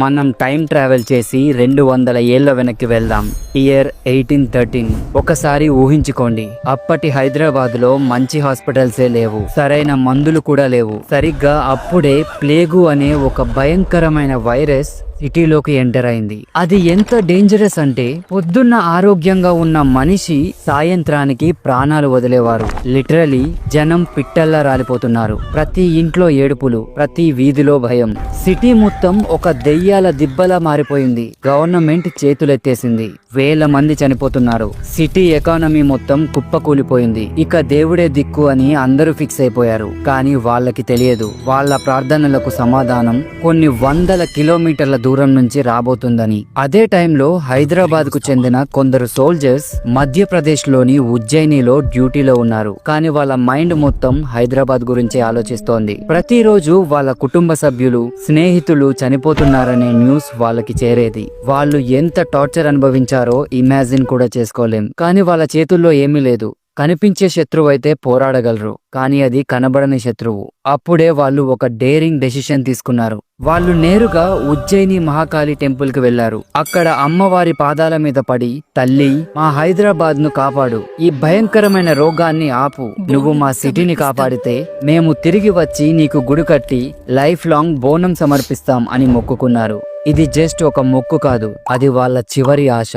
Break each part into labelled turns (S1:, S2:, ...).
S1: మనం time travel చేసి 200 ఏళ్ల వెనక్కి వెళ్దాం. ఇయర్ 1813. ఒకసారి ఊహించుకోండి, అప్పటి హైదరాబాద్ లో మంచి హాస్పిటల్సే లేవు, సరైన మందులు కూడా లేవు. సరిగ్గా అప్పుడే ప్లేగు అనే ఒక భయంకరమైన వైరస్ సిటీలోకి ఎంటర్ అయింది. అది ఎంత డేంజరస్ అంటే పొద్దున్న ఆరోగ్యంగా ఉన్న మనిషి సాయంత్రానికి ప్రాణాలు వదిలేవారు. లిటరలీ జనం పిట్టల్లా రాలిపోతున్నారు. ప్రతి ఇంట్లో ఏడుపులు, ప్రతి వీధిలో భయం. సిటీ మొత్తం ఒక దెయ్యాల దిబ్బలా మారిపోయింది. గవర్నమెంట్ చేతులెత్తేసింది. వేల మంది చనిపోతున్నారు. సిటీ ఎకానమీ మొత్తం కుప్పకూలిపోయింది. ఇక దేవుడే దిక్కు అని అందరూ ఫిక్స్ అయిపోయారు. కానీ వాళ్ళకి తెలియదు, వాళ్ళ ప్రార్థనలకు సమాధానం కొన్ని వందల కిలోమీటర్ల దూరం నుంచి రాబోతుందని. అదే టైంలో హైదరాబాద్ కు చెందిన కొందరు సోల్జర్స్ మధ్యప్రదేశ్ లోని ఉజ్జయినిలో డ్యూటీలో ఉన్నారు. కానీ వాళ్ళ మైండ్ మొత్తం హైదరాబాద్ గురించి ఆలోచిస్తోంది. ప్రతిరోజు వాళ్ళ కుటుంబ సభ్యులు, స్నేహితులు చనిపోతున్నారనే న్యూస్ వాళ్ళకి చేరేది. వాళ్ళు ఎంత టార్చర్ అనుభవించారో ఇమాజిన్ కూడా చేసుకోలేం. కానీ వాళ్ళ చేతుల్లో ఏమీ లేదు. కనిపించే శత్రువు అయితే పోరాడగలరు, కానీ అది కనబడని శత్రువు. అప్పుడే వాళ్ళు ఒక డేరింగ్ డెసిషన్ తీసుకున్నారు. వాళ్ళు నేరుగా ఉజ్జయిని మహాకాళి టెంపుల్ కి వెళ్లారు. అక్కడ అమ్మవారి పాదాల మీద పడి, తల్లి, మా హైదరాబాద్ ను కాపాడు, ఈ భయంకరమైన రోగాన్ని ఆపు, నువ్వు మా సిటీని కాపాడితే మేము తిరిగి వచ్చి నీకు గుడి కట్టి లైఫ్ లాంగ్ బోనం సమర్పిస్తాం అని మొక్కుకున్నారు. ఇది జస్ట్ ఒక మొక్కు కాదు, అది వాళ్ళ చివరి ఆశ.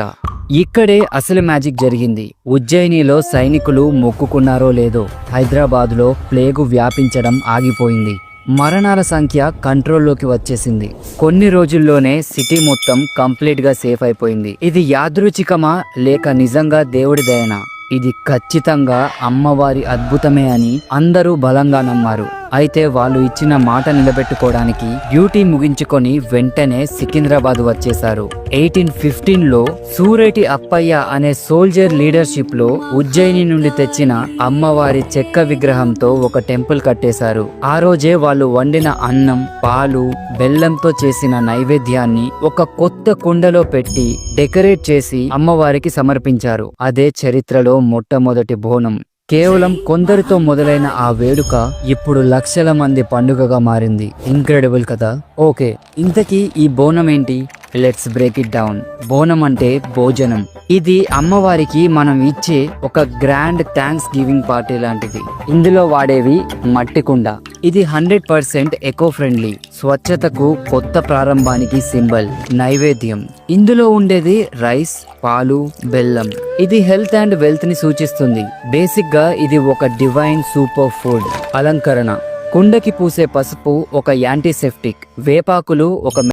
S1: ఇక్కడే అసలు మ్యాజిక్ జరిగింది. ఉజ్జయినిలో సైనికులు మొక్కుకున్నారో లేదో, హైదరాబాద్ లో ప్లేగు వ్యాపించడం ఆగిపోయింది. మరణాల సంఖ్య కంట్రోల్లోకి వచ్చేసింది. కొన్ని రోజుల్లోనే సిటీ మొత్తం కంప్లీట్ గా సేఫ్ అయిపోయింది. ఇది యాదృచ్ఛికమా లేక నిజంగా దేవుడి దయనా? ఇది ఖచ్చితంగా అమ్మవారి అద్భుతమే అని అందరూ బలంగా నమ్మారు. అయితే వాళ్ళు ఇచ్చిన మాట నిలబెట్టుకోవడానికి డ్యూటీ ముగించుకొని వెంటనే సికింద్రాబాద్ వచ్చేశారు. 1815లో సూరేటి అప్పయ్య అనే సోల్జర్ లీడర్షిప్ లో ఉజ్జయిని నుండి తెచ్చిన అమ్మవారి చెక్క విగ్రహంతో ఒక టెంపుల్ కట్టేశారు. ఆ రోజే వాళ్ళు వండిన అన్నం, పాలు, బెల్లంతో చేసిన నైవేద్యాన్ని ఒక కొత్త కుండలో పెట్టి డెకరేట్ చేసి అమ్మవారికి సమర్పించారు. అదే చరిత్రలో మొట్టమొదటి బోనం. కేవలం కొందరితో మొదలైన ఆ వేడుక ఇప్పుడు లక్షల మంది పండుగగా మారింది. ఇంక్రెడిబుల్ కదా? ఓకే, ఇంతకీ ఈ బోనం ఏంటి? Let's break it down. బోనం అంటే భోజనం. ఇది అమ్మవారికి మనం ఇచ్చే ఒక గ్రాండ్ థ్యాంక్స్ గివింగ్ పార్టీ లాంటిది. ఇందులో వాడేవి మట్టి కుండ. ఇది 100% ఎకో ఫ్రెండ్లీ, స్వచ్ఛతకు కొత్త ప్రారంభానికి సింబల్. నైవేద్యం, ఇందులో ఉండేది రైస్, పాలు, బెల్లం. ఇది హెల్త్ అండ్ వెల్త్ ని సూచిస్తుంది. బేసిక్ గా ఇది ఒక డివైన్ సూపర్ ఫుడ్. అలంకరణ, కుండకి పూసే పసుపు ఒక యాంటీసెప్టిక్, వేపాకులు ఒక